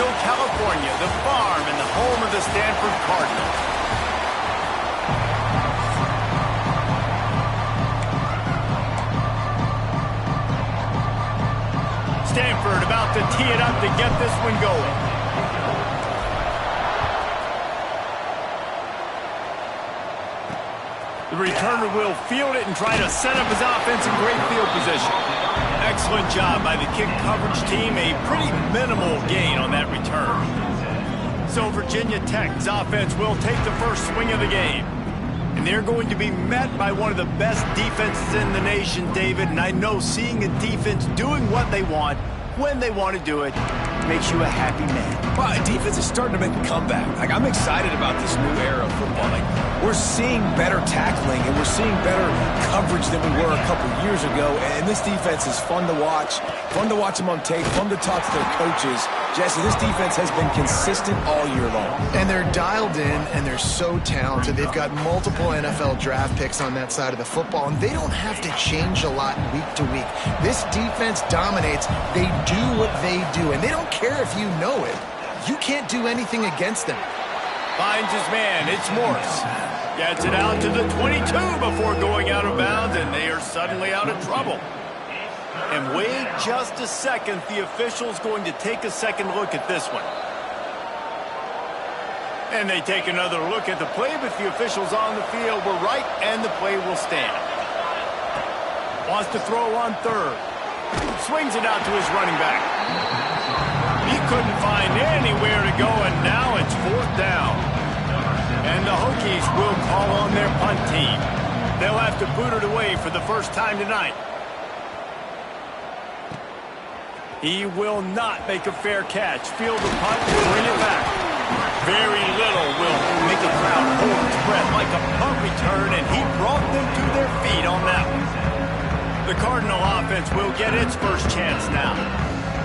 Bakersfield, California, the farm and the home of the Stanford Cardinals. Stanford about to tee it up to get this one going. The returner will field it and try to set up his offense in great field position. Excellent job by the kick coverage team. A pretty minimal gain on that return. So Virginia Tech's offense will take the first swing of the game. And they're going to be met by one of the best defenses in the nation, David. And I know seeing a defense doing what they want, when they want to do it, makes you a happy man. Well, defense is starting to make a comeback. Like, I'm excited about this new era of football. Like, we're seeing better tackling and we're seeing better coverage than we were a couple years ago. And this defense is fun to watch them on tape, fun to talk to their coaches. Jesse, this defense has been consistent all year long. And they're dialed in, and they're so talented. They've got multiple NFL draft picks on that side of the football, and they don't have to change a lot week to week. This defense dominates. They do what they do, and they don't care if you know it. You can't do anything against them. Finds his man. It's Morse. Gets it out to the 22 before going out of bounds, and they are suddenly out of trouble. And wait just a second. The official's going to take a second look at this one. And they take another look at the play, but the officials on the field were right, and the play will stand. Wants to throw on third. Swings it out to his running back. He couldn't find anywhere to go, and now it's fourth down. And the Hokies will call on their punt team. They'll have to boot it away for the first time tonight. He will not make a fair catch. Field the punt and bring it back. Very little will make a crowd hold its breath like a punt return, and he brought them to their feet on that one. The Cardinal offense will get its first chance now.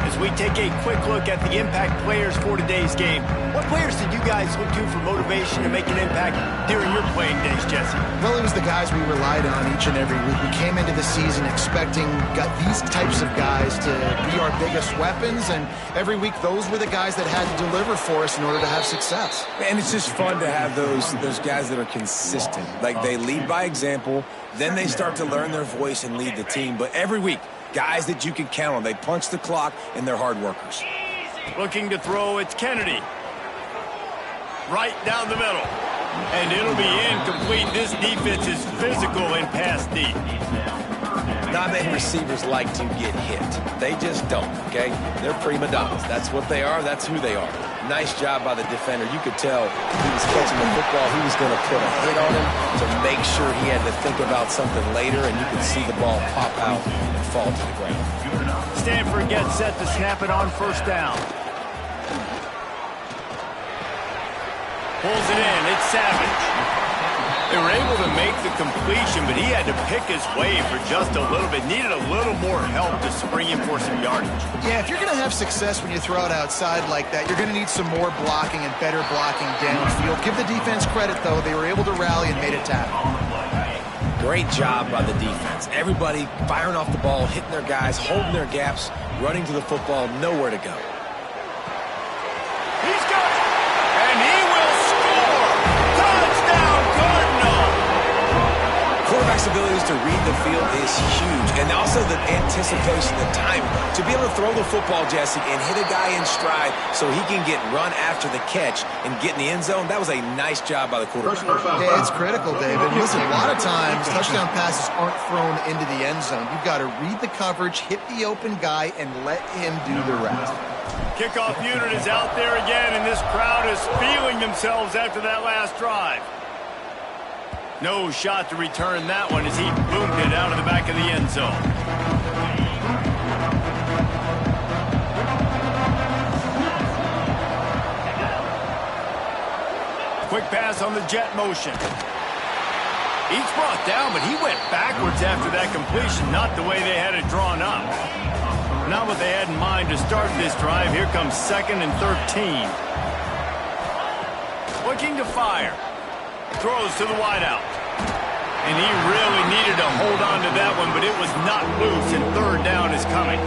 As we take a quick look at the impact players for today's game, what players did you guys look to for motivation to make an impact during your playing days, Jesse? Well, it was the guys we relied on each and every week. We came into the season expecting these types of guys to be our biggest weapons, and every week those were the guys that had to deliver for us in order to have success. And it's just fun to have those guys that are consistent. Like, they lead by example, then they start to learn their voice and lead the team. But every week, guys that you can count on. They punch the clock, and they're hard workers. Looking to throw, it's Kennedy. Right down the middle. And it'll be incomplete. This defense is physical in pass deep. Not many receivers like to get hit. They just don't, okay? They're prima donnas. That's what they are. That's who they are. Nice job by the defender. You could tell he was catching the football. He was going to put a hit on him to make sure he had to think about something later, and you could see the ball pop out and fall to the ground. Stanford gets set to snap it on first down. Pulls it in. It's Savage. They were able to make the completion, but he had to pick his way for just a little bit. Needed a little more help to spring him for some yardage. Yeah, if you're going to have success when you throw it outside like that, you're going to need some more blocking and better blocking downfield. Give the defense credit, though. They were able to rally and made a tackle. Great job by the defense. Everybody firing off the ball, hitting their guys, holding their gaps, running to the football, nowhere to go. He's got it! And he will score! Touchdown, Cardinal! Quarterback's abilities to read the field is huge, and also the anticipation, the timing. To be able to throw the football, Jesse, and hit a guy in stride so he can get run after the catch and get in the end zone, that was a nice job by the quarterback. Yeah, it's critical, David. Listen, a lot of times touchdown passes aren't thrown into the end zone. You've got to read the coverage, hit the open guy, and let him do the rest. Kickoff unit is out there again, and this crowd is feeling themselves after that last drive. No shot to return that one as he boomed it out of the back of the end zone. Quick pass on the jet motion. He's brought down, but he went backwards after that completion, not the way they had it drawn up. Not what they had in mind to start this drive. Here comes 2nd and 13. Looking to fire. Throws to the wideout. And he really needed to hold on to that one, but it was not loose, and 3rd down is coming.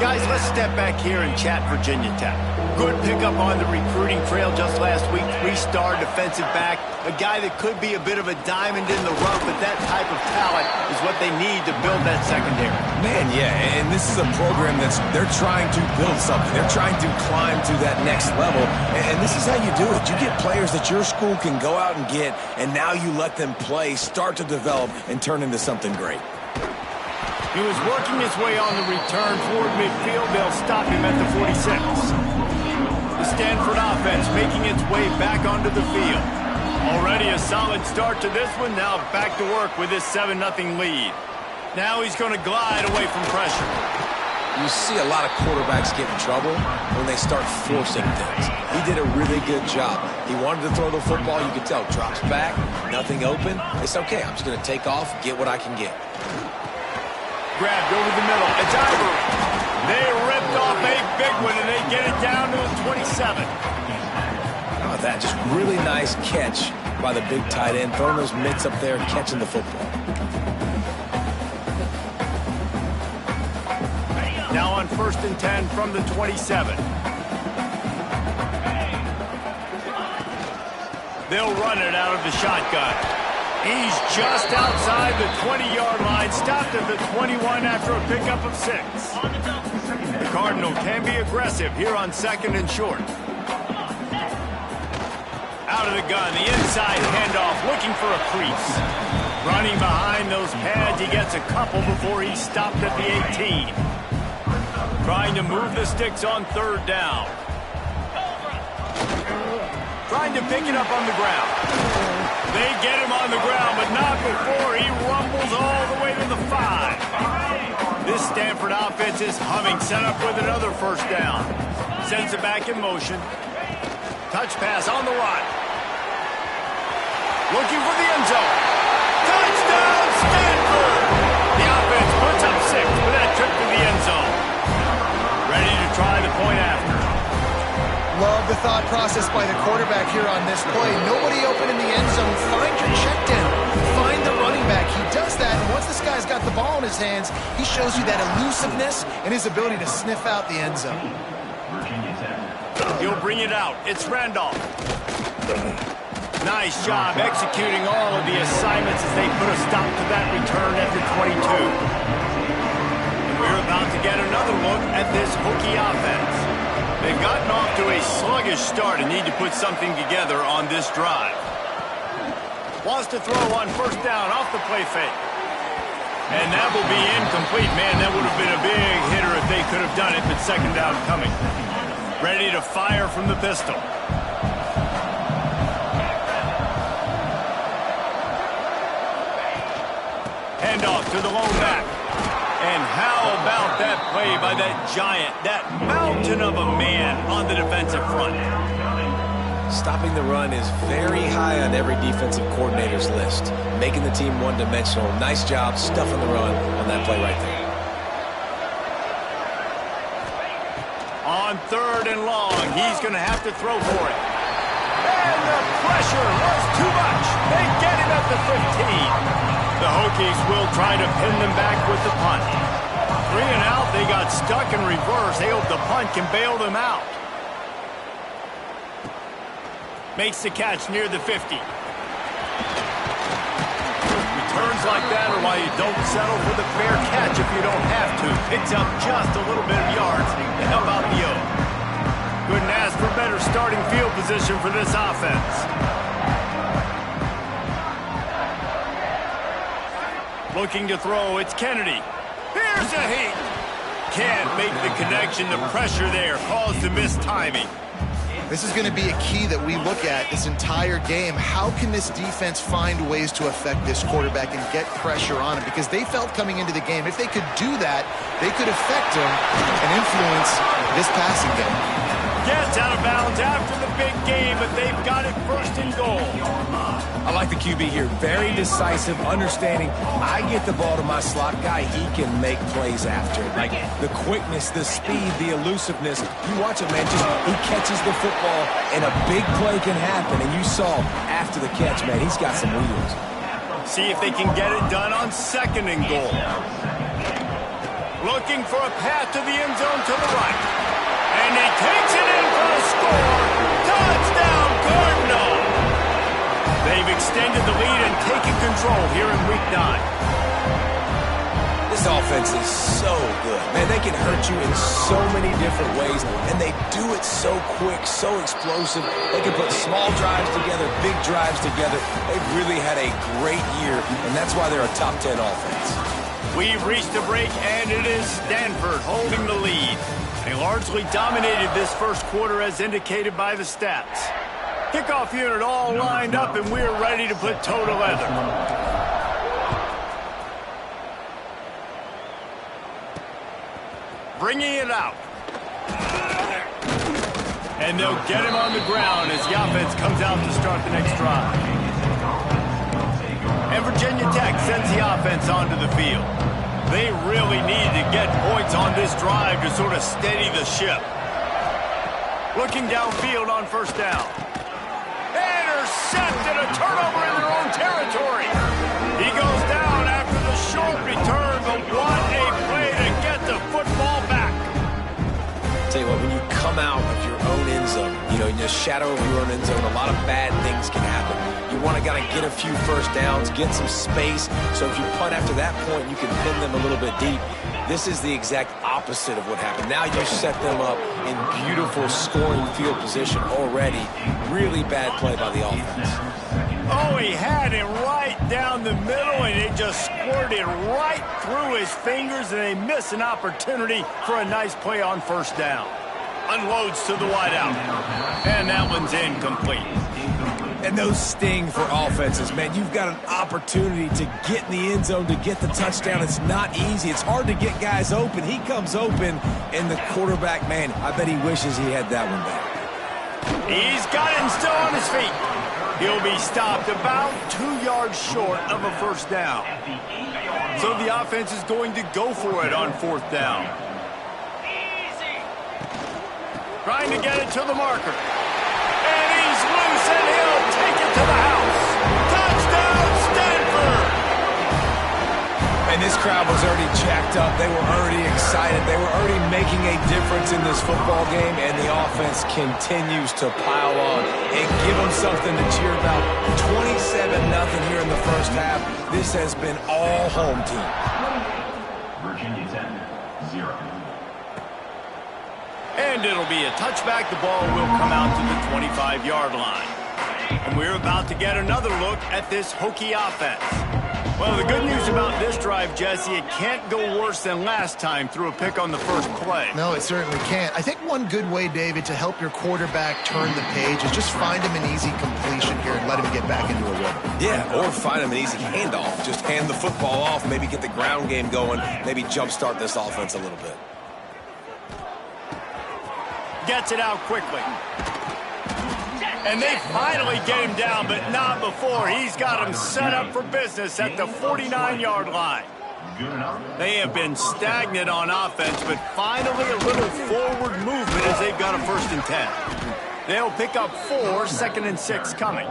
Guys, let's step back here and chat Virginia Tech. Good pickup on the recruiting trail just last week. 3-star defensive back. A guy that could be a bit of a diamond in the rough, but that type of talent is what they need to build that secondary. Man, yeah, and this is a program they're trying to build something. They're trying to climb to that next level, and this is how you do it. You get players that your school can go out and get, and now you let them play, start to develop, and turn into something great. He was working his way on the return toward midfield. They'll stop him at the 46. The Stanford offense making its way back onto the field. Already a solid start to this one. Now back to work with this 7-0 lead. Now he's going to glide away from pressure. You see a lot of quarterbacks get in trouble when they start forcing things. He did a really good job. He wanted to throw the football. You could tell. Drops back, nothing open. It's okay. I'm just going to take off, get what I can get. Grabbed over the middle. It's Ivory. They ripped off a big one, and they get it down to the 27. How about that? Just really nice catch by the big tight end, throwing those mitts up there and catching the football. Now on 1st and 10 from the 27. They'll run it out of the shotgun. He's just outside the 20-yard line, stopped at the 21 after a pickup of 6. The Cardinal can be aggressive here on 2nd and short. Out of the gun, the inside handoff, looking for a crease. Running behind those pads, he gets a couple before he's stopped at the 18. Trying to move the sticks on 3rd down. Trying to pick it up on the ground. They get him on the ground, but not before he rumbles all the way to the 5. This Stanford offense is humming, set up with another 1st down. Sends it back in motion. Touch pass on the run. Looking for the end zone. Touchdown, Stanford! The offense puts up 6 with that trip to the end zone. Ready to try the point after. Love the thought process by the quarterback here on this play. Nobody open in the end zone. Find your check down. Find the running back. He does that, and once this guy's got the ball in his hands, he shows you that elusiveness and his ability to sniff out the end zone. He'll bring it out. It's Randolph. Nice job executing all of the assignments as they put a stop to that return at the 22. And we're about to get another look at this Hokie offense. They've gotten off to a sluggish start and need to put something together on this drive. Wants to throw on 1st down off the play fake. And that will be incomplete. Man, that would have been a big hitter if they could have done it, but 2nd down coming. Ready to fire from the pistol. Handoff to the lone back. And how about that play by that giant, that mountain of a man on the defensive front? Stopping the run is very high on every defensive coordinator's list. Making the team one-dimensional. Nice job stuffing the run on that play right there. On 3rd and long, he's going to have to throw for it. And the pressure was too much. They get him at the 15. The Hokies will try to pin them back with the punt. 3 and out, they got stuck in reverse. They hope the punt can bail them out. Makes the catch near the 50. Returns like that are why you don't settle for the fair catch if you don't have to. Picks up just a little bit of yards to help out the O. Couldn't ask for better starting field position for this offense. Looking to throw, it's Kennedy. Here's a heat. Can't make the connection. The pressure there caused the missed timing. This is going to be a key that we look at this entire game. How can this defense find ways to affect this quarterback and get pressure on him? Because they felt coming into the game, if they could do that, they could affect him and influence this passing game. Gets out of bounds after the big game, but they've got it 1st and goal. I like the QB here. Very decisive, understanding. I get the ball to my slot guy, he can make plays after it. Like the quickness, the speed, the elusiveness. You watch it, man. Just he catches the football, and a big play can happen. And you saw after the catch, man, he's got some wheels. See if they can get it done on 2nd and goal. Looking for a path to the end zone to the right. And he takes it in for a score. Touchdown, Cardinal! They've extended the lead and taken control here in Week 9. This offense is so good. Man, they can hurt you in so many different ways, and they do it so quick, so explosive. They can put small drives together, big drives together. They've really had a great year, and that's why they're a top 10 offense. We've reached a break, and it is Stanford holding the lead. They largely dominated this first quarter as indicated by the stats. Kickoff unit all lined up, and we're ready to put toe to leather. Bringing it out. And they'll get him on the ground as the offense comes out to start the next drive. And Virginia Tech sends the offense onto the field. They really need to get points on this drive to sort of steady the ship. Looking downfield on first down. Intercepted, a turnover in their own territory. He goes down after the short return, but what a play to get the football back. Tell you what, when you come out of your own end zone, in the shadow of your own end zone, a lot of bad things can happen. You want to get a few first downs, get some space, so if you punt after that point, you can pin them a little bit deep. This is the exact opposite of what happened. Now you set them up in beautiful scoring field position already. Really bad play by the offense. Oh, he had it right down the middle, and it just squirted right through his fingers, and they miss an opportunity for a nice play on first down. Unloads to the wideout, and that one's incomplete. And those sting for offenses, man. You've got an opportunity to get in the end zone, to get the touchdown. It's not easy. It's hard to get guys open. He comes open, and the quarterback, man, I bet he wishes he had that one back. He's got him still on his feet. He'll be stopped about 2 yards short of a first down. So the offense is going to go for it on fourth down. Trying to get it to the marker. And he's loose, and he'll take it to the house. Touchdown, Stanford! And this crowd was already jacked up. They were already excited. They were already making a difference in this football game, and the offense continues to pile on and give them something to cheer about. 27-0 here in the first half. This has been all home team. Virginia 10, 0. And it'll be a touchback. The ball will come out to the 25-yard line. And we're about to get another look at this Hokie offense. Well, the good news about this drive, Jesse, it can't go worse than last time through a pick on the first play. No, it certainly can't. I think one good way, David, to help your quarterback turn the page is just find him an easy completion here and let him get back into a rhythm. Yeah, or find him an easy handoff. Just hand the football off, maybe get the ground game going, maybe jumpstart this offense a little bit. Gets it out quickly. And they finally get him down, but not before. He's got him set up for business at the 49-yard line. They have been stagnant on offense, but finally a little forward movement as they've got a 1st and 10. They'll pick up 4, 2nd and 6 coming.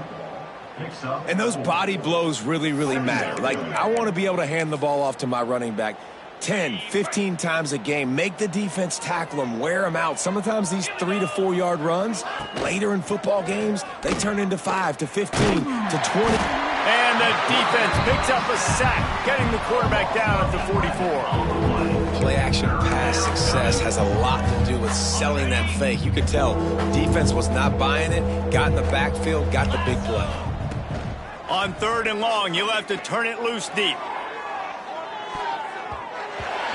And those body blows really, really matter. Like, I want to be able to hand the ball off to my running back 10, 15 times a game. Make the defense tackle them, wear them out. Sometimes these 3 to 4 yard runs, later in football games, they turn into 5 to 15 to 20. And the defense picks up a sack, getting the quarterback down at the 44. Play action pass success has a lot to do with selling that fake. You could tell defense was not buying it, got in the backfield, got the big play. On 3rd and long, you'll have to turn it loose deep.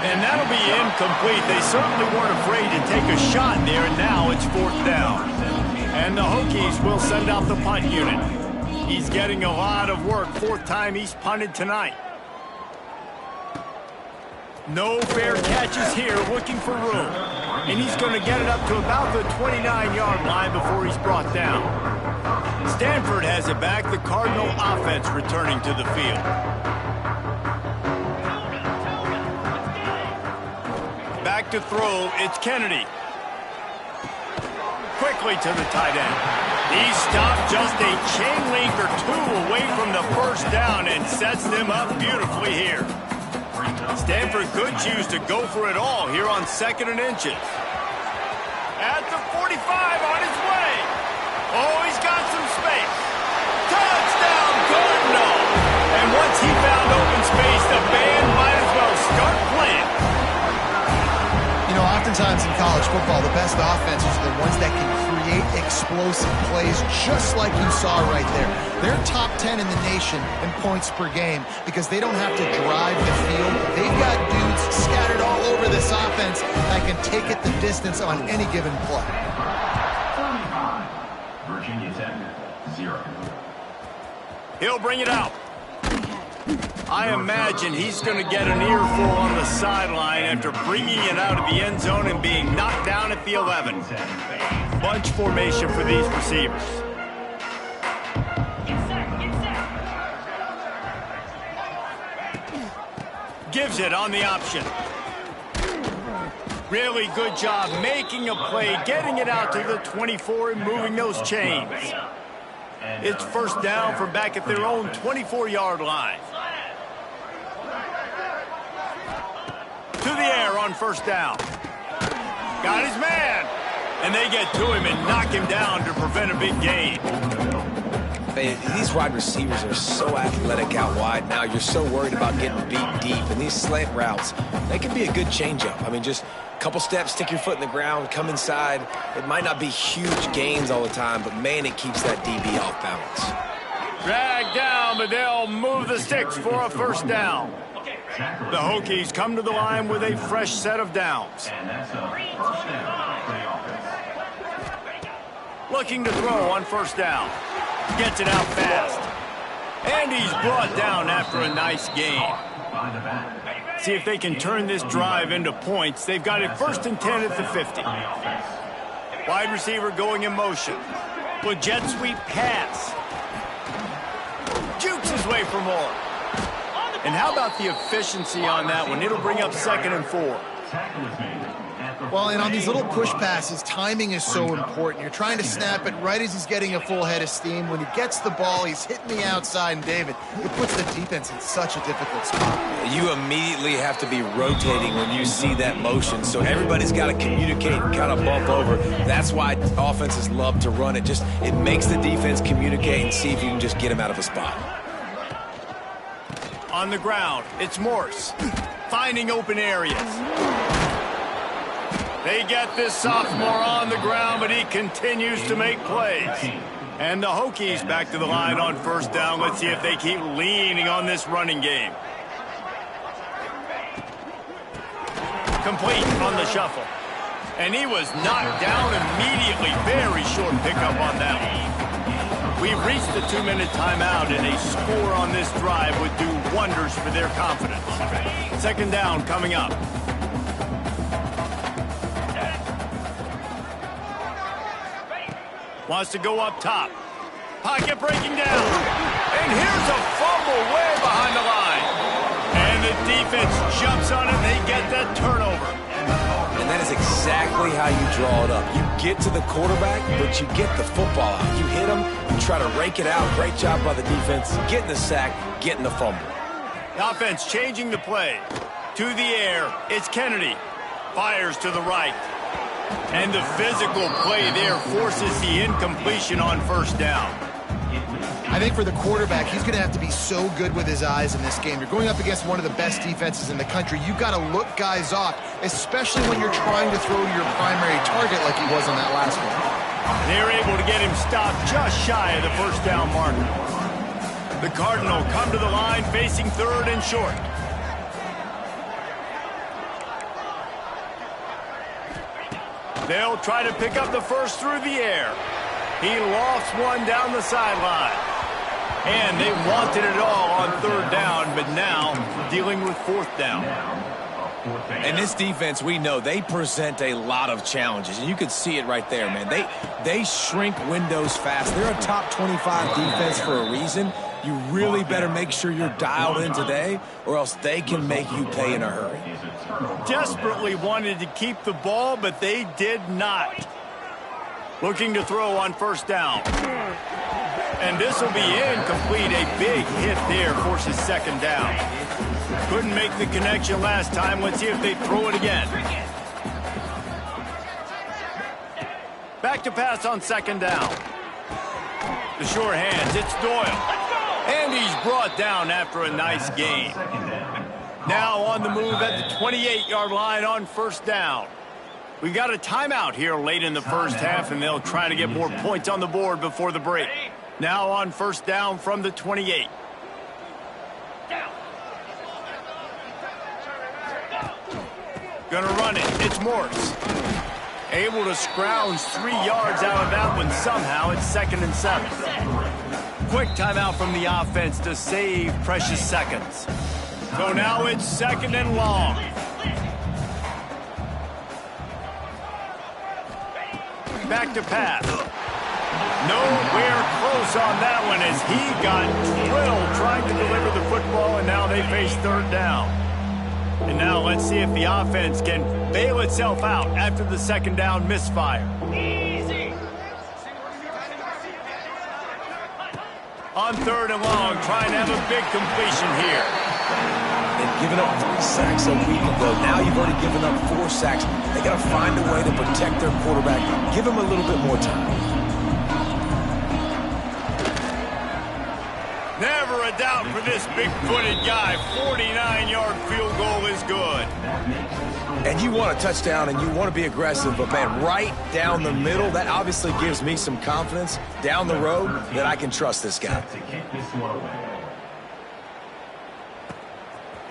And that'll be incomplete. They certainly weren't afraid to take a shot there, and now it's 4th down. And the Hokies will send out the punt unit. He's getting a lot of work. 4th time he's punted tonight. No fair catches here, looking for room. And he's going to get it up to about the 29-yard line before he's brought down. Stanford has it back. The Cardinal offense returning to the field. Back to throw, it's Kennedy. Quickly to the tight end. He stopped just a chain link or 2 away from the 1st down and sets them up beautifully here. Stanford could choose to go for it all here on 2nd and inches. At the 45, on his way. Oh, he's got some space. Touchdown, Cardinal. And once he found open space, the band might as well start playing. You know, oftentimes in college football, the best offenses are the ones that can create explosive plays just like you saw right there. They're top 10 in the nation in points per game because they don't have to drive the field. They've got dudes scattered all over this offense that can take it the distance on any given play. 35. Virginia Tech, 0. He'll bring it out. I imagine he's going to get an earful on the sideline after bringing it out of the end zone and being knocked down at the 11. Bunch formation for these receivers. Gives it on the option. Really good job making a play, getting it out to the 24 and moving those chains. It's first down from back at their own 24-yard line. To the air on first down. Got his man. And they get to him and knock him down to prevent a big gain. These wide receivers are so athletic out wide now. You're so worried about getting beat deep. And these slant routes, they can be a good changeup. I mean, just a couple steps, stick your foot in the ground, come inside. It might not be huge gains all the time, but, man, it keeps that DB off balance. Dragged down, but they'll move the sticks for a first down. The Hokies come to the line with a fresh set of downs. And that's a first down for the offense. Looking to throw on first down. Gets it out fast. And he's brought down after a nice gain. By the back. See if they can turn this drive into points. They've got it first and 10 at the 50. Wide receiver going in motion. With jet sweep pass. Jukes his way for more. And how about the efficiency on that one? It'll bring up 2nd and 4. Well, and on these little push passes, timing is so important. You're trying to snap it right as he's getting a full head of steam. When he gets the ball, he's hitting the outside, and David, it puts the defense in such a difficult spot. You immediately have to be rotating when you see that motion, so everybody's got to communicate and kind of bump over. That's why offenses love to run it. It makes the defense communicate and see if you can just get him out of a spot. On the ground, it's Morse, finding open areas. They get this sophomore on the ground, but he continues to make plays. And the Hokies back to the line on first down. Let's see if they keep leaning on this running game. Complete on the shuffle. And he was knocked down immediately. Very short pickup on that one. We've reached the 2-minute timeout, and a score on this drive would do wonders for their confidence. 2nd down coming up. Wants to go up top. Pocket breaking down. And here's a fumble way behind the line. And the defense jumps on it, and they get that turnover. And that is exactly how you draw it up. You get to the quarterback, but you get the football out. You hit him, you try to rake it out. Great job by the defense. Getting the sack, getting the fumble. The offense changing the play. To the air, it's Kennedy. Fires to the right. And the physical play there forces the incompletion on first down. I think for the quarterback, he's going to have to be so good with his eyes in this game. You're going up against one of the best defenses in the country. You've got to look guys off, especially when you're trying to throw to your primary target like he was on that last one. They're able to get him stopped just shy of the first down marker. The Cardinal come to the line facing 3rd and short. They'll try to pick up the first through the air. He lofts one down the sideline. And they wanted it all on 3rd down, but now dealing with 4th down. And this defense, we know, they present a lot of challenges. And you could see it right there, man. They shrink windows fast. They're a top 25 defense for a reason. You really better make sure you're dialed in today, or else they can make you pay in a hurry. Desperately wanted to keep the ball, but they did not. Looking to throw on first down. And this will be incomplete. A big hit there forces 2nd down. Couldn't make the connection last time. Let's see if they throw it again. Back to pass on second down. The sure hands, it's Doyle. And he's brought down after a nice gain. Now on the move at the 28-yard line on first down. We've got a timeout here late in the first half, and they'll try to get more points on the board before the break. Now on first down from the 28. Gonna run it. It's Morse. Able to scrounge 3 yards out of that one somehow. It's 2nd and 7. Quick timeout from the offense to save precious seconds. So now it's 2nd and long. Back to pass. Nowhere close on that one as he got drilled trying to deliver the football, and now they face third down. And now let's see if the offense can bail itself out after the second down misfire. Easy. On third and long, trying to have a big completion here. They've given up 3 sacks a week ago. Now you've already given up 4 sacks. They got to find a way to protect their quarterback. Give him a little bit more time. Never a doubt for this big-footed guy. 49-yard field goal is good. And you want a touchdown and you want to be aggressive, but man, right down the middle, that obviously gives me some confidence down the road that I can trust this guy.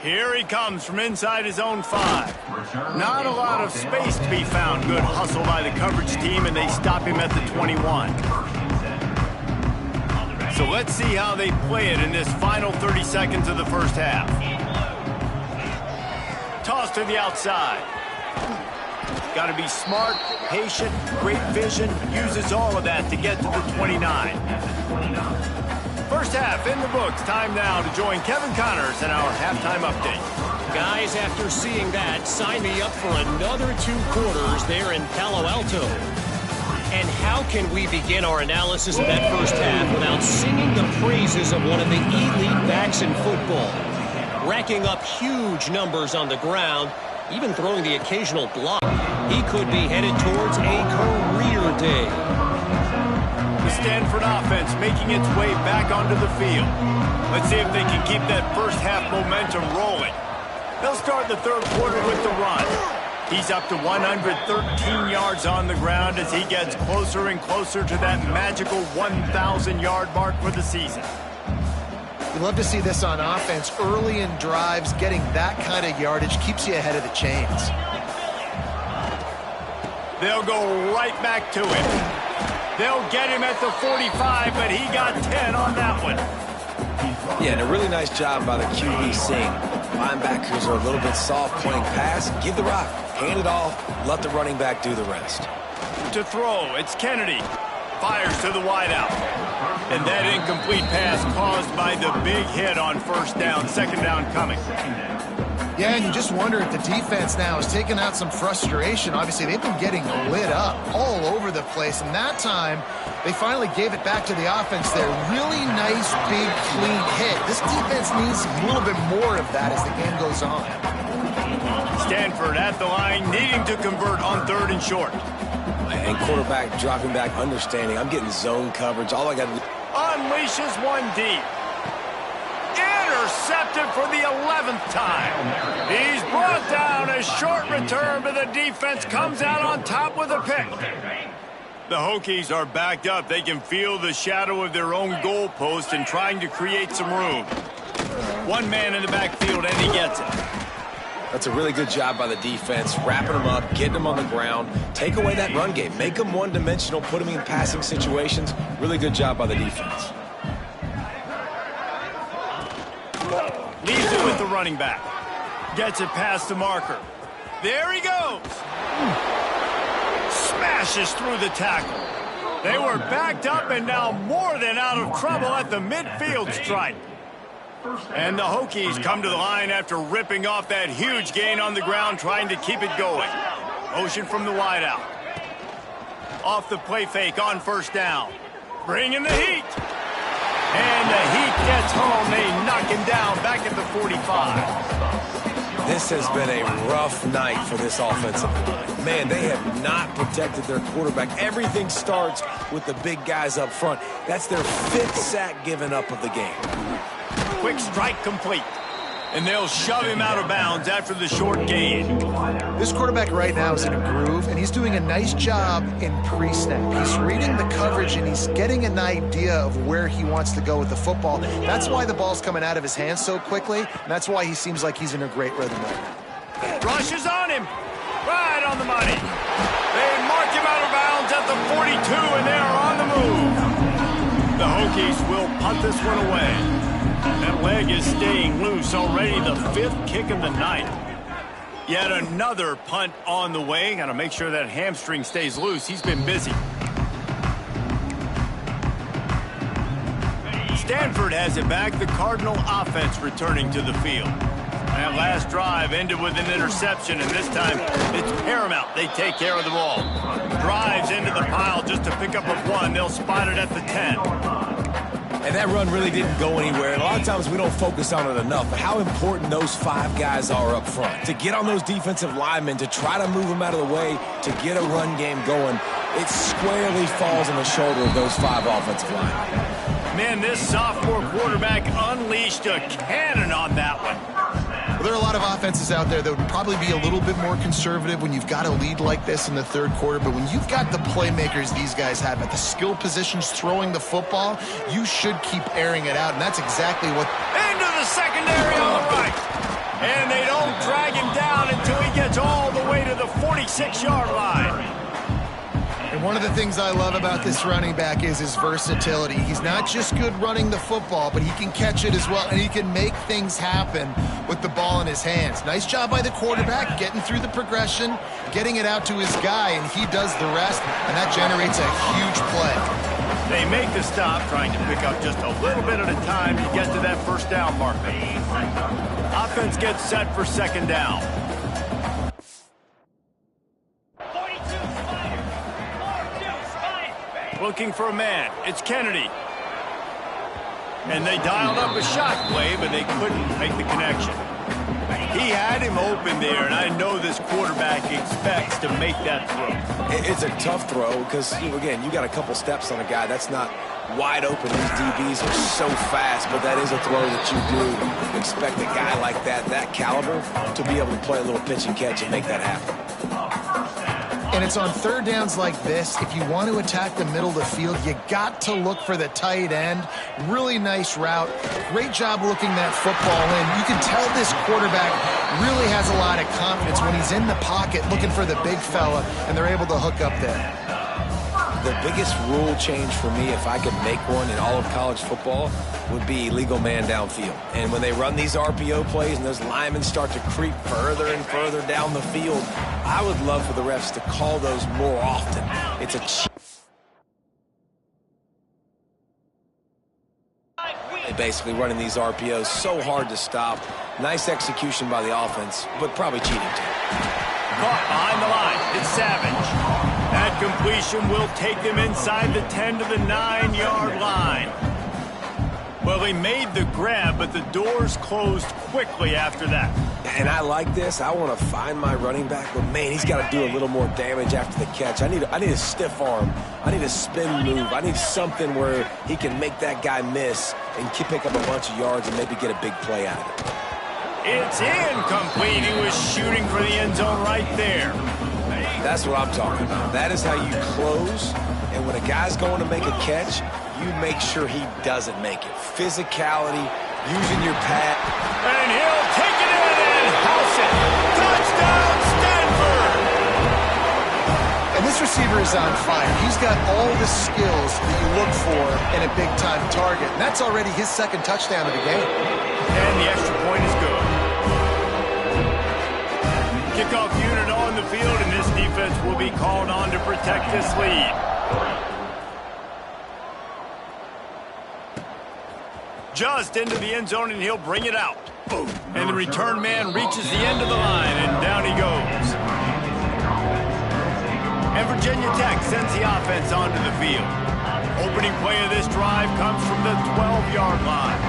Here he comes from inside his own 5. Not a lot of space to be found. Good hustle by the coverage team, and they stop him at the 21. So let's see how they play it in this final 30 seconds of the first half. Toss to the outside. Got to be smart, patient, great vision. Uses all of that to get to the 29. First half in the books. Time now to join Kevin Connors in our halftime update. Guys, after seeing that, sign me up for another 2 quarters there in Palo Alto. And how can we begin our analysis of that first half without singing the praises of one of the elite backs in football? Racking up huge numbers on the ground, even throwing the occasional block. He could be headed towards a career day. The Stanford offense making its way back onto the field. Let's see if they can keep that first half momentum rolling. They'll start the third quarter with the run. He's up to 113 yards on the ground as he gets closer and closer to that magical 1,000-yard mark for the season. You love to see this on offense. Early in drives, getting that kind of yardage keeps you ahead of the chains. They'll go right back to him. They'll get him at the 45, but he got 10 on that one. Yeah, and a really nice job by the QB seeing linebackers are a little bit soft playing pass. Give the rock, hand it off, let the running back do the rest. To throw, it's Kennedy. Fires to the wideout. And that incomplete pass caused by the big hit on first down. Second down coming. Yeah, and you just wonder if the defense now is taking out some frustration. Obviously, they've been getting lit up all over the place, and that time they finally gave it back to the offense there. Really nice, big, clean hit. This defense needs a little bit more of that as the game goes on. Stanford at the line, needing to convert on third and short. And quarterback dropping back, understanding I'm getting zone coverage. All I got to do. Unleashes one deep. Intercepted for the 11th time. He's brought down. A short return, but the defense comes out on top with a pick. The Hokies are backed up. They can feel the shadow of their own goalpost and trying to create some room. One man in the backfield, and he gets it. That's a really good job by the defense, wrapping them up, getting them on the ground, take away that run game, make them one-dimensional, put them in passing situations. Really good job by the defense. Leaves it with the running back. Gets it past the marker. There he goes. Smashes through the tackle. They were backed up and now more than out of trouble at the midfield stripe. And the Hokies come to the line after ripping off that huge gain on the ground, trying to keep it going. Motion from the wideout. Off the play fake on first down. Bringing the heat. And the heat gets home. They knock him down back at the 45. This has been a rough night for this offensive line. Man, they have not protected their quarterback. Everything starts with the big guys up front. That's their 5th sack given up of the game. Quick strike complete. And they'll shove him out of bounds after the short gain. This quarterback right now is in a groove, and he's doing a nice job in pre-snap. He's reading the coverage, and he's getting an idea of where he wants to go with the football. That's why the ball's coming out of his hands so quickly, and that's why he seems like he's in a great rhythm right now. Rushes on him. Right on the money. They mark him out of bounds at the 42, and they are on the move. The Hokies will punt this one away. That leg is staying loose. Already the 5th kick of the night. Yet another punt on the way. Got to make sure that hamstring stays loose. He's been busy. Stanford has it back. The Cardinal offense returning to the field. That last drive ended with an interception, and this time it's paramount. They take care of the ball. Drives into the pile just to pick up a 1. They'll spot it at the 10. And that run really didn't go anywhere. And a lot of times we don't focus on it enough. But how important those 5 guys are up front. To get on those defensive linemen, to try to move them out of the way, to get a run game going, it squarely falls on the shoulder of those 5 offensive linemen. Man, this sophomore quarterback unleashed a cannon on that one. Well, there are a lot of offenses out there that would probably be a little bit more conservative when you've got a lead like this in the 3rd quarter. But when you've got the playmakers these guys have at the skill positions throwing the football, you should keep airing it out. And that's exactly what... Into the secondary on the right. And they don't drag him down until he gets all the way to the 46-yard line. And one of the things I love about this running back is his versatility. He's not just good running the football, but he can catch it as well, and he can make things happen with the ball in his hands. Nice job by the quarterback, getting through the progression, getting it out to his guy, and he does the rest, and that generates a huge play. They make the stop, trying to pick up just a little bit at a time to get to that 1st down marker. Offense gets set for 2nd down. Looking for a man. It's Kennedy. And they dialed up a shot play, but they couldn't make the connection. He had him open there, and I know this quarterback expects to make that throw. It's a tough throw because, again, you got a couple steps on a guy. That's not wide open. These DBs are so fast, but that is a throw that you do expect a guy like that caliber, to be able to play a little pitch and catch and make that happen. And it's on 3rd downs like this, if you want to attack the middle of the field, you got to look for the tight end. Really nice route. Great job looking that football in. You can tell this quarterback really has a lot of confidence when he's in the pocket looking for the big fella, and they're able to hook up there. The biggest rule change for me, if I could make one in all of college football, would be illegal man downfield. And when they run these RPO plays and those linemen start to creep further and further down the field, I would love for the refs to call those more often. It's a they basically running these RPOs so hard to stop. Nice execution by the offense, but probably cheating too. Caught behind the line. It's Savage. That completion will take them inside the 10 to the 9-yard line. Well, he made the grab, but the doors closed quickly after that. And I like this. I want to find my running back, but man, he's got to do a little more damage after the catch. I need a stiff arm. I need a spin move. I need something where he can make that guy miss and pick up a bunch of yards and maybe get a big play out of it. It's incomplete. He was shooting for the end zone right there. That's what I'm talking about. That is how you close. And when a guy's going to make a catch, you make sure he doesn't make it. Physicality, using your pad. And he'll take it in and house it. Touchdown, Stanford! And this receiver is on fire. He's got all the skills that you look for in a big-time target. And that's already his 2nd touchdown of the game. And the extra point is good. Kickoff unit on the field, and this defense will be called on to protect this lead. Just into the end zone, and he'll bring it out. And the return man reaches the end of the line, and down he goes. And Virginia Tech sends the offense onto the field. Opening play of this drive comes from the 12-yard line.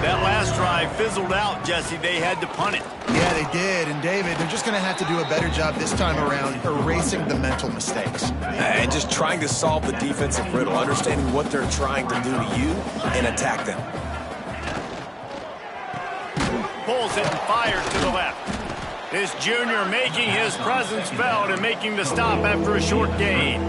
That last drive fizzled out, Jesse. They had to punt it. Yeah, they did. And, David, they're just going to have to do a better job this time around erasing the mental mistakes. And just trying to solve the defensive riddle, understanding what they're trying to do to you and attack them. Pulls it and fires to the left. This junior making his presence felt and making the stop after a short gain.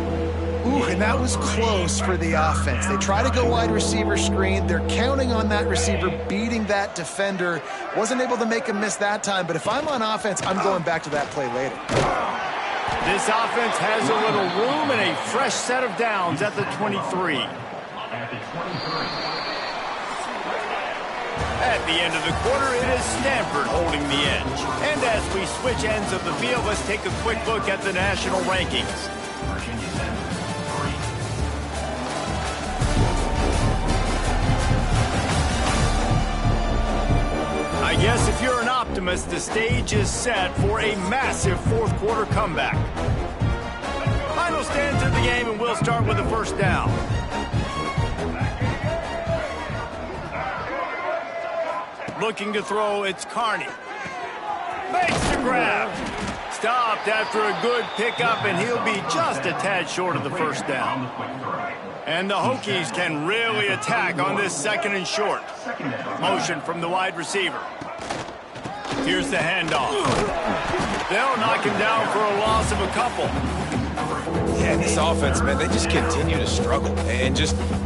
Ooh, and that was close for the offense. They try to go wide receiver screen. They're counting on that receiver beating that defender. Wasn't able to make him miss that time, but if I'm on offense, I'm going back to that play later. This offense has a little room and a fresh set of downs at the 23. At the 23. At the end of the quarter, it is Stanford holding the edge. And as we switch ends of the field, let's take a quick look at the national rankings. Virginia Tech, 3. I guess if you're an optimist, the stage is set for a massive fourth quarter comeback. Final stands of the game, and we'll start with the first down. Looking to throw, it's Carney. Makes the grab. Stopped after a good pickup, and he'll be just a tad short of the first down. And the Hokies can really attack on this second and short. Motion from the wide receiver. Here's the handoff. They'll knock him down for a loss of a couple. Yeah, this offense, man, they just continue to struggle. And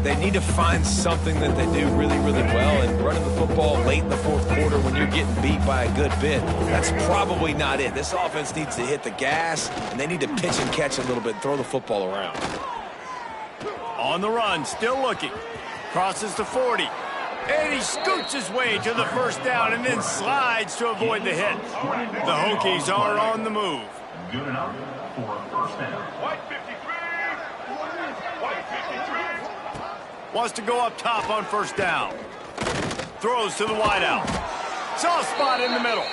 they need to find something that they do really, really well. And running the football late in the fourth quarter when you're getting beat by a good bit, that's probably not it. This offense needs to hit the gas, and they need to pitch and catch a little bit and throw the football around. On the run, still looking. Crosses the 40. And he scoots his way to the first down and then slides to avoid the hit. The Hokies are on the move. Good enough for a first down. Wants to go up top on first down. Throws to the wideout. Soft spot in the middle.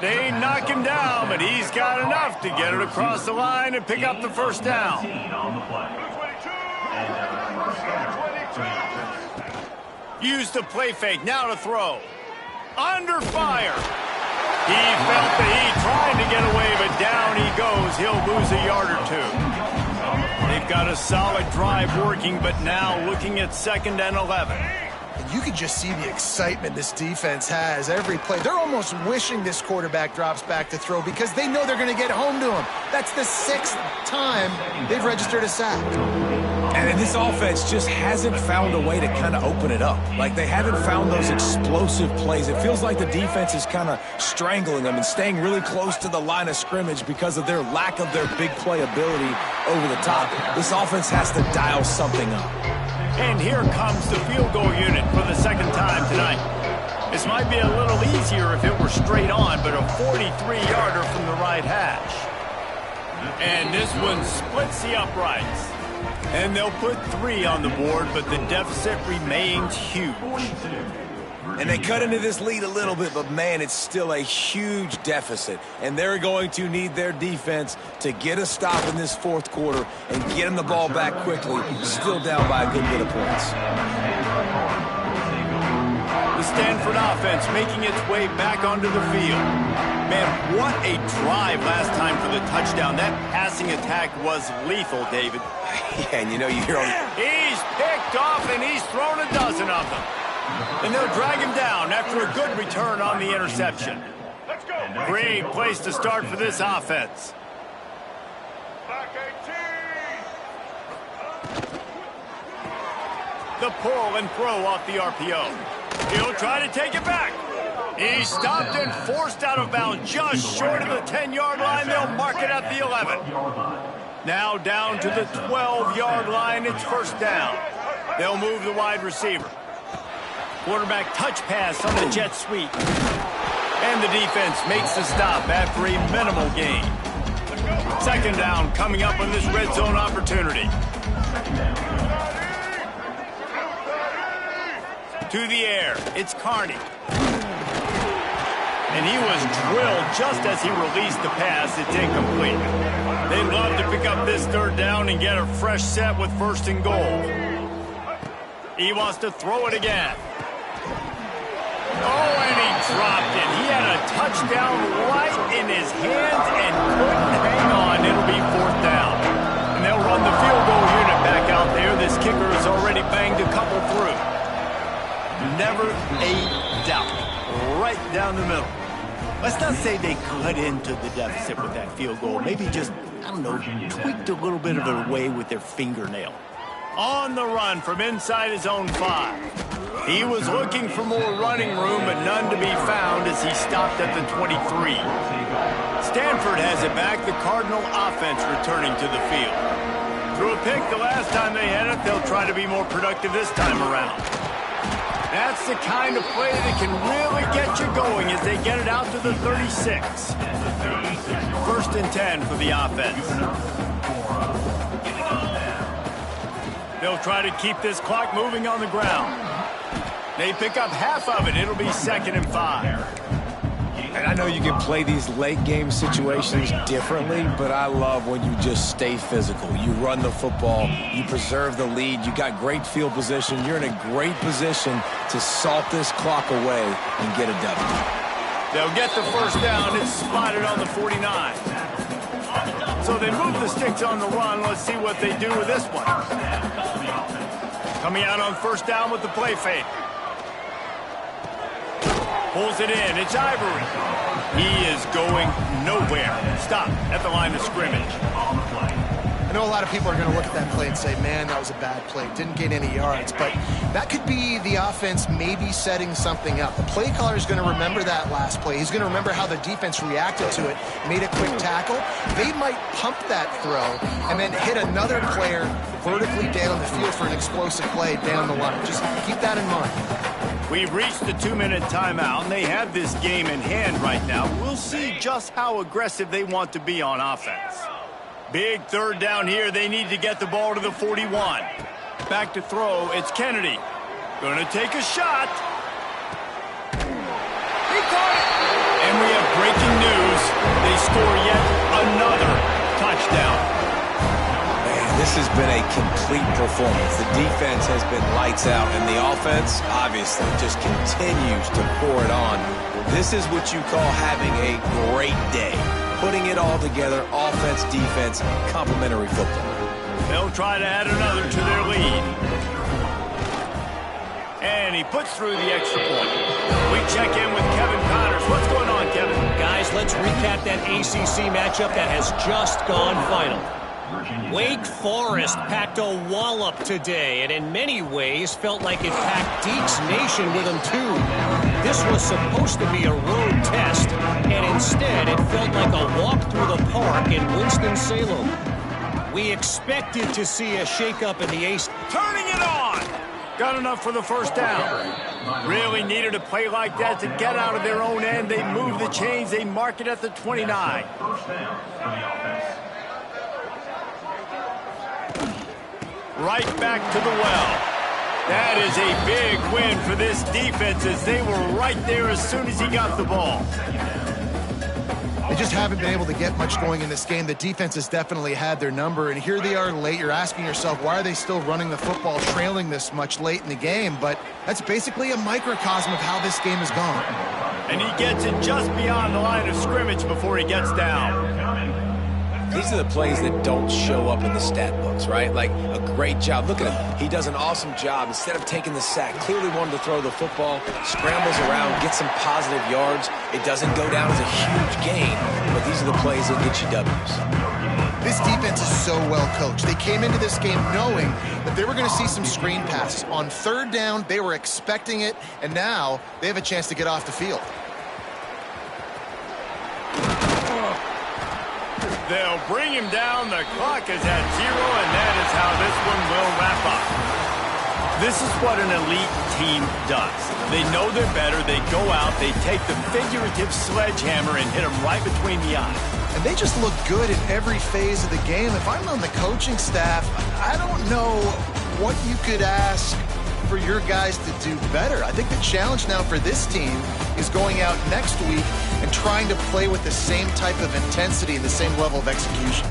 They knock him down, but he's got enough to get it across the line and pick up the first down. On the play. And first down. Use the play fake, now to throw. Under fire. He felt the heat trying to get away, but down he goes. He'll lose a yard or two. They've got a solid drive working, but now looking at 2nd and 11. And you can just see the excitement this defense has every play. They're almost wishing this quarterback drops back to throw because they know they're going to get home to him. That's the 6th time they've registered a sack. And this offense just hasn't found a way to kind of open it up. Like, they haven't found those explosive plays. It feels like the defense is kind of strangling them and staying really close to the line of scrimmage because of their lack of their big play ability over the top. This offense has to dial something up. And here comes the field goal unit for the 2nd time tonight. This might be a little easier if it were straight on, but a 43-yarder from the right hash. And this one splits the uprights. And they'll put 3 on the board, but the deficit remains huge. And they cut into this lead a little bit, but, man, it's still a huge deficit. And they're going to need their defense to get a stop in this fourth quarter and get them the ball back quickly, still down by a good bit of points. The Stanford offense making its way back onto the field. Man, what a drive last time for the touchdown. That passing attack was lethal, David. Yeah, and you know, you hear all He's picked off, and he's thrown a dozen of them. And they'll drag him down after a good return on the interception. Great place to start for this offense. The pull and throw off the RPO. He'll try to take it back. He's stopped and forced out of bounds just short of the 10-yard line. They'll mark it at the 11. Now down to the 12-yard line. It's first down. They'll move the wide receiver. Quarterback touch pass on the jet sweep. And the defense makes the stop after a minimal gain. 2nd down coming up on this red zone opportunity. To the air, it's Carney. And he was drilled just as he released the pass. It's incomplete. They'd love to pick up this 3rd down and get a fresh set with 1st and goal. He wants to throw it again. Oh, and he dropped it. He had a touchdown right in his hands and couldn't hang on. It'll be 4th down. And they'll run the field goal unit back out there. This kicker has already banged a couple through. Never a doubt. Right down the middle. Let's not say they cut into the deficit with that field goal. Maybe just, I don't know, tweaked a little bit of it away with their fingernail. On the run from inside his own 5. He was looking for more running room, but none to be found as he stopped at the 23. Stanford has it back, the Cardinal offense returning to the field. Threw a pick the last time they had it. They'll try to be more productive this time around. That's the kind of play that can really get you going as they get it out to the 36. 1st and 10 for the offense. They'll try to keep this clock moving on the ground. They pick up half of it. It'll be 2nd and 5. And I know you can play these late game situations differently, but I love when you just stay physical. You run the football, you preserve the lead, you got great field position, you're in a great position to salt this clock away and get a W. They'll get the 1st down. It's spotted on the 49. So they move the sticks on the run. Let's see what they do with this one. Coming out on 1st down with the play fake. Pulls it in. It's Ivory. He is going nowhere. Stop at the line of scrimmage. I know a lot of people are going to look at that play and say, man, that was a bad play. Didn't gain any yards. But that could be the offense maybe setting something up. The play caller is going to remember that last play. He's going to remember how the defense reacted to it, made a quick tackle. They might pump that throw and then hit another player vertically down the field for an explosive play down the line. Just keep that in mind. We've reached the 2-minute timeout, and they have this game in hand right now. We'll see just how aggressive they want to be on offense. Big 3rd down here. They need to get the ball to the 41. Back to throw. It's Kennedy. Going to take a shot. He caught it. And we have breaking news. They score yet another touchdown. This has been a complete performance. The defense has been lights out, and the offense, obviously, just continues to pour it on. This is what you call having a great day. Putting it all together, offense, defense, complementary football. They'll try to add another to their lead. And he puts through the extra point. We check in with Kevin Connors. What's going on, Kevin? Guys, let's recap that ACC matchup that has just gone final. Wake Forest packed a wallop today, and in many ways felt like it packed Deacs Nation with them too. This was supposed to be a road test, and instead it felt like a walk through the park in Winston-Salem. We expected to see a shakeup in the ace. Turning it on! Got enough for the 1st down. Really needed a play like that to get out of their own end. They move the chains. They mark it at the 29. Right back to the well. That is a big win for this defense as they were right there as soon as he got the ball. They just haven't been able to get much going in this game. The defense has definitely had their number, and here they are late. You're asking yourself, why are they still running the football, trailing this much late in the game? But that's basically a microcosm of how this game has gone. And he gets it just beyond the line of scrimmage before he gets down. These are the plays that don't show up in the stat books, right? Like a great job. Look at him. He does an awesome job. Instead of taking the sack, clearly wanted to throw the football, scrambles around, gets some positive yards. It doesn't go down as a huge gain, but these are the plays that get you W's. This defense is so well coached. They came into this game knowing that they were going to see some screen passes. On 3rd down, they were expecting it, and now they have a chance to get off the field. They'll bring him down. The clock is at 0, and that is how this one will wrap up. This is what an elite team does. They know they're better. They go out. They take the figurative sledgehammer and hit them right between the eyes. And they just look good in every phase of the game. If I'm on the coaching staff, I don't know what you could ask for your guys to do better. I think the challenge now for this team is going out next week and trying to play with the same type of intensity and the same level of execution.